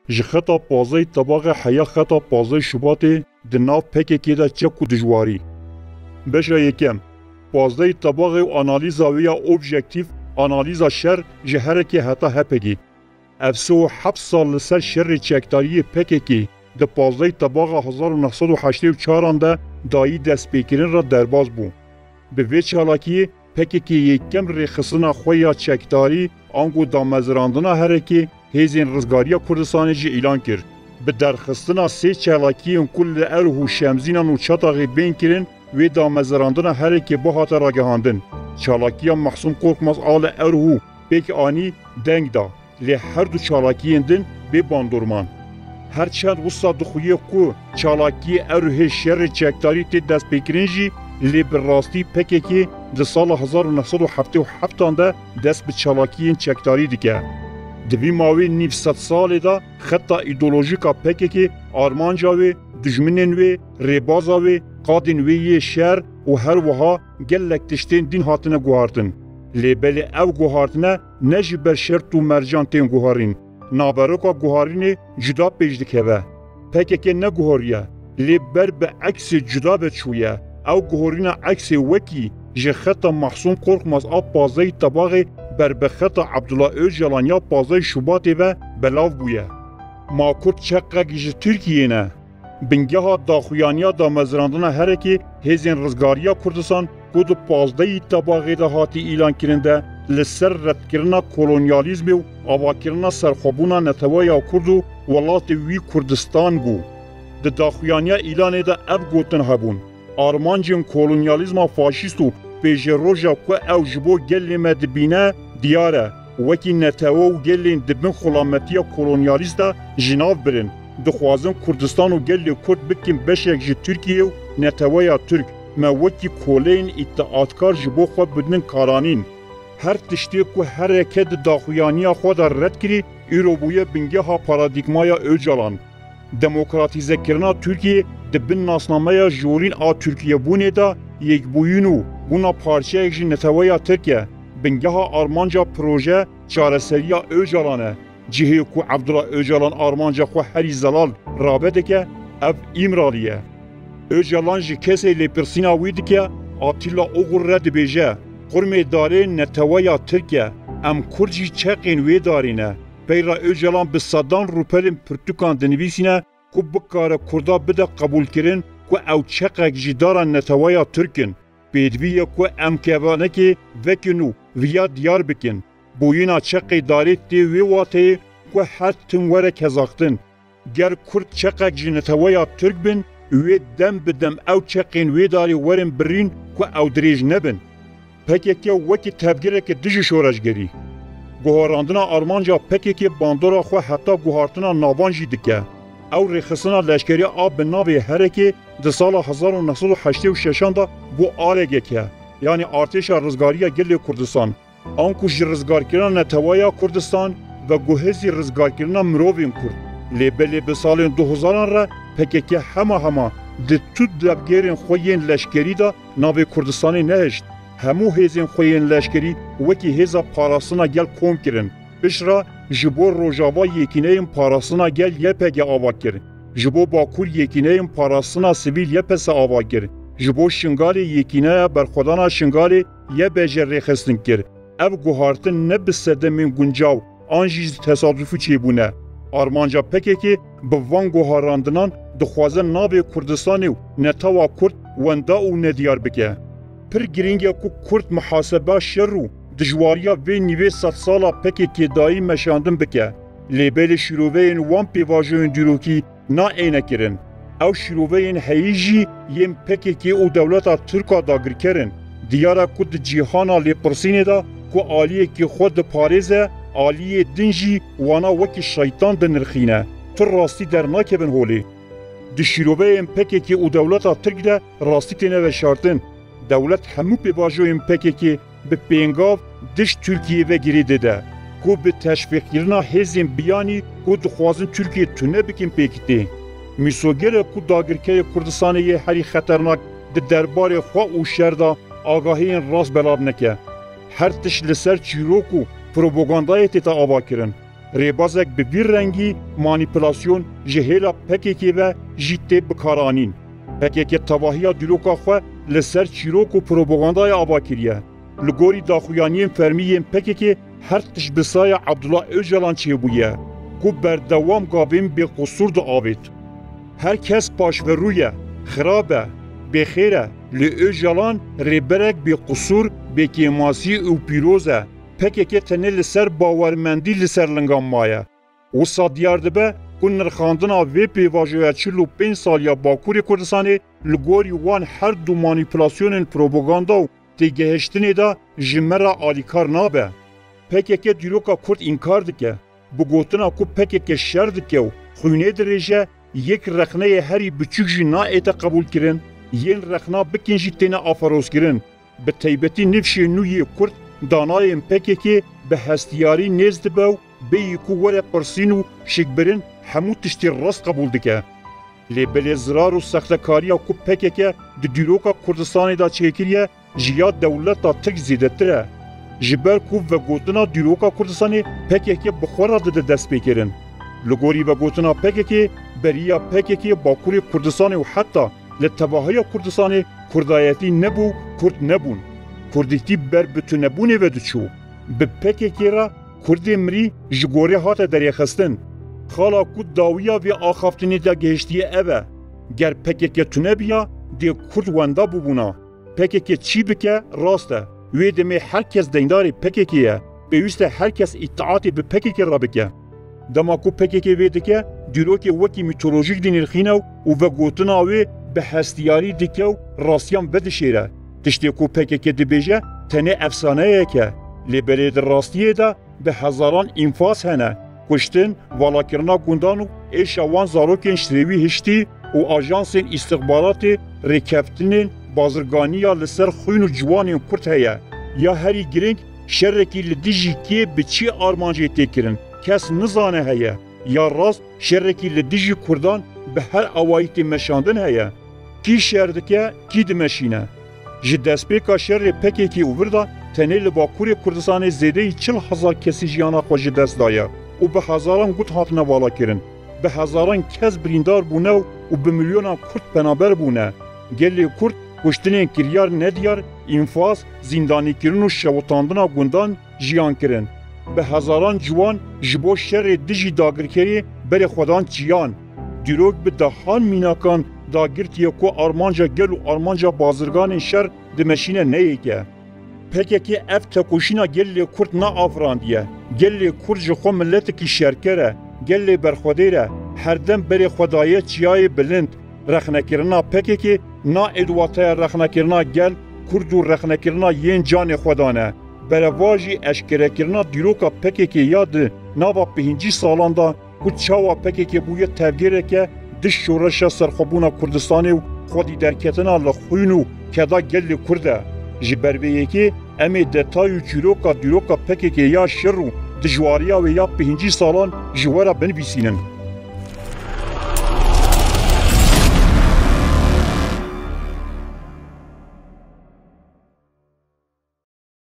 ji xeta pazayê tebaxa heya xeta pazayê Şubatê di nav PKK de çek û dijwarî. Beşa yekem, pazayê tebaxê û analîza wê ya objektif, analîza şer ji herekê heta HPG. Ev 37 sal li ser şerê çekdariyê PKK di pazayê tebaxa 1984 de dayî destpêkirin ra derbas bû. Bi vê çalakiyê PKK yekem rêxistina xwe ya çekdarî an ku damezrandina herekê Hêzên Rizgariya Kurdistanê jî îlan kir. Bi derxistina sê çalakiyên ku li Erh û Şemzînan û Çataxê bên kirin, wê damezrandina herekê bu hate ragihandin. Çalakiya Mehsûn Korkmaz a li Erh û pêk anî deng da. Lê her du çalakiyên din bê bandorman. Her çend wisa dixuye ku çalakiyê Erhê şerê çekdarî tê destpêkirin jî lê bi rastî PKK di sala 1977 de dest bi çalakiyên çekdarî dike. Di vî mavê nîv sed salê de xeta îdeolojîka PKK armanca wê, dijminên wê, rêbaza wê, qadên wê yê şer û her wiha gelek tiştên dîn hatine guhartin. Lê belê ev guhartine ne ji ber şert û mercan tên guharîn. Naberoka guharînê cuda pêş dikeve. PKK ne guhariye, lê ber bi eksê cuda veçûye. Ew guharîna eksê wekî ji xeta Mehsûn Korkmaz a pazayê tebaxê berbexeta Abdullah Öcalan ya pazayê Şubatê ve belav bûye. Ma Kurd çeqek ji Tirkiyeyê ne. Bingeha daxuyaniya damezrandina herekê Hêzên Rizgariya Kurdistan ku di pazdeyî tebaxê de hatî îlan kirin de li ser redkirina kolonyalîzmê û avakirina serxwebûna netewaya Kurd û welatê wî Kurdistan bû. Di daxuyaniya îlanê de ev gotin hebûn. Armancên kolonyalîzma faşîst û pêjeroja ku ew ji bo gelê me dibîne diyar e. Wekî netewe û gelên dibin xulametiya kolonyalîst de ji nav birin. Dixwazin Kurdistan û gelê Kurd bikin beşek ji Tirkiye û neteweya Türk. Me wekî koleyên îtaatkar ji bo xwe bidin karanîn. Her tiştê ku hereke di daxuyaniya xwe de red kirî, îro bûye bingeha paradigmaya Öcalan. Demokratîzekirina Tirkiye di bin nasnameya jorîn a Tirkiyebûnê de yekbûyîn û bûna parçeyek ji neteweya Tirkiye. Bingeha armanca proje çareseriya Öcalan e. Cihê ku Abdullah Öcalan armanca xwe herî zelal rabe dike, ev îmralî ye. Öcalan ji kesê lêpirsîna wî dike, Atîla Oğur re dibêje. Qurmê darê neteweya Tirkiye, em Kurd jî çeqên wê darî ne. Peyra Öcalan bi sedan rûpelên pirtûkan dinivîsîne ku bikare Kurda bide qebûlkirin ku ew çeqek ji dara neteweya Tirkin. Pêdivî ye ku em kevanekê vekin û viya diyar bikin. Boyîna çeqê darê tê wê wateyê ku her tim were kezaxtin. Ger Kurd çeqek ji neteweya Tirk bin, wê dem bi dem ew çeqên wê darê werin birîn ku ew dirêj nebin. PKK wekî tevgireke dijî şoreşgerî. Guharandina armanca PKK bandora xwe heta guhartina navan jî dike. Ew rêxistina leşkerî a bi navê herekê di sala 1986 da bu alegek ye. Yani Artêşa Rizgariya Gelê Kurdistan. An ku ji rizgarkirina netewaya Kurdistan ve guhezî rizgarkirina mirovên Kurd. Lê belê bi salên 2000 re PKK hema di tut devgerên xwe yên leşkerî da navê Kurdistanê nehişt. Hemû hêzên xwe yên leşkerî wekî hêza parastina gel kom kirin. Pişra ji bo Rojava yekîneyên parastina gel YPG ava kir. Ji bo Bakur yekîneyên parastina sivîl YPS ava kir. Ji bo Şingalê yekîneya berxwedana Şingalê YBJ rêxistin kir. Ev guhartin ne bi sedemên guncav an jî tesadüfî çêbûne. Armanca PKK bi van guharandinan dixwaze navê Kurdistanê û netewa Kurd wenda û nediyar bike. Pir giring e ku Kurd mihaseba şer û dijwariya vê nîvê sed sala PKK dayî meşandin bike. Lê belê şîroveyên wan pêvajoyên dîrokî naêne kirin. Ew şîroveyên heyî jî yên PKK û dewleta Tirka dagirkerin. Diyara ku di cîhana lêpirsînê de ku aliyekî xwe diparêze, aliyê din jî wana wekî şeytan dinirxîne. Tu rastî dernakevin holê. Di şîroveyên PKK û dewleta Tirk de rastî têne veşartin. Dewlet hemû pêvajoyên PKK bi pêngav diş Tirkiyê ve girî dide. Ku bi teşvîqkirina hêzên biyanî ku dixwazin Tirkiye tune bikin pêkitê. Mîsogere ku dagirkeyê Kurdistanê yê herî xeternak di derbarê xwe û şer da agahiyên rast belav neke. Her tiş li ser çîrok û propagandayê tê te ava kirin. ریبازک به وی رنگی مانیپولاسیون جهیلا پککی و جیته بکارانین. پککی تواهی دیروکا خو لسر چیروک و پروپاگاندای آبا کریه. لگوری داخویانیم فرمیم پککی هر تشبسای عبدالله اوجلان چه بویه. کو بردوام گابیم به قصور دا آبید. هر کس پاش و رویه، خرابه، بخیره، لی اوجلان ریبرک به قصور به کیماسی و پیروزه. پککی تنه لسر باورمندی لسر لنگام مایه. و سادیار دبه که نرخاندنا وی پیواجویا 45 سالیا باکوری کردستانی لگوری وان هر دو مانیپولاسیون پروپاگاندا و تیگهشتنی دا جمرا آلیکار نابه. پککی دیروکا کرد انکار دکه. بگوتنا که پککی شر دکه و خونه درجه یک رخنه هری بچوک جی نا ایتا قبول کرن ین رخنا بکنجی تینا آفروز کرن. به طیبتی نفشی نوی کرد دانایم پککی به هستیاری نزد باو به یکو وره پرسین و شکبرن همو تشتی راست قبول دکه. لی بلی زرار و سختکاری که پککی دیروکا کردستانی دا چکریه جیا دولتا تک زیده تره. جبر کو و گوتنا دیروکا کردستانی پککی بخورا ده دست بکرن. لگوری و گوتنا پککی بریا پککی باکوری کردستانی و حتی لتباهای کردستانی کردایتی نبو کرد نبون. کردیتی بر بتو نبونه و دچو. به پککی را کردی مری جگوری هات دریخستن. خالا کود داویا و آخافتنی دا گهشتیه اوه. گر پککی تونه بیا دی کرد وندا ببونا. پککی چی بکه راسته. وی دمی هر کس دینداری پککیه. بیوسته هر کس اطاعتی به پککی را بکه. دما کو پککی وی دکه دیروکی وکی میتولوژیک دینرخینه و گوتنا وی به هستیاری دکه و راسیان بدشیره. تشتی کو پککی دبیجه تنه افسانه که لیبرید راستیه دا به هزاران انفاس هنه. کشتن والاکرنا گوندان و ایشوان زاروکین شریوی هشتی و آژانسین استخبارات ریکفتنین بازرگانی یا لسر خوین و جوانی کرد هیا. یا هری گرنگ شرکی لدیجی که به چی آرمانجی تکرن کس نزانه هیا. یا راست شرکی لدیجی کردان به هر آوایت مشاندن هیا. کی شردکه کی دمشینه. جدسپیکا شر پککی اووردا تنه لباکوری کردستان زیده 40,000 کسی جیانا خوش دست دایا و به هزاران گوت هاتنه والا کرن. به هزاران کس بریندار بونه و به میلیونا کرد پنابر بونه. گلی کرد کشتنین کریار ندیار انفاس زندانی کرن و شوتاندنا گوندان جیان کرن. به هزاران جوان جبو شر دیجی داگرکری بر خودان چیان. دیروگ به دهان میناکان داگرتیه که آرمانجا گل و آرمانجا بازرگان شر دمشینه نیگه. پککی اف تکوشینا گلی کرد نا آفراندیه. گلی کرد جخو ملت کی شرکره. گلی برخودیره. هر دم بری خدایه چیای بلند. رخنکرنا پککی نا ادواتای رخنکرنا گل کرد و رخنکرنا ین جان خودانه. برواجی اشکرکرنا دیروکا پککی یاد نوا 5 سالان دا که چاوا پککی بویه تفگیره که دش شورش سرخبونا کردستانی و خودی درکتنا لخوینو کدا گلی کرده. جبرویه که امی دتایو چیروکا دیروکا پککی یا شر و دجواریا و یا 5 سالان جوارا بنویسینن.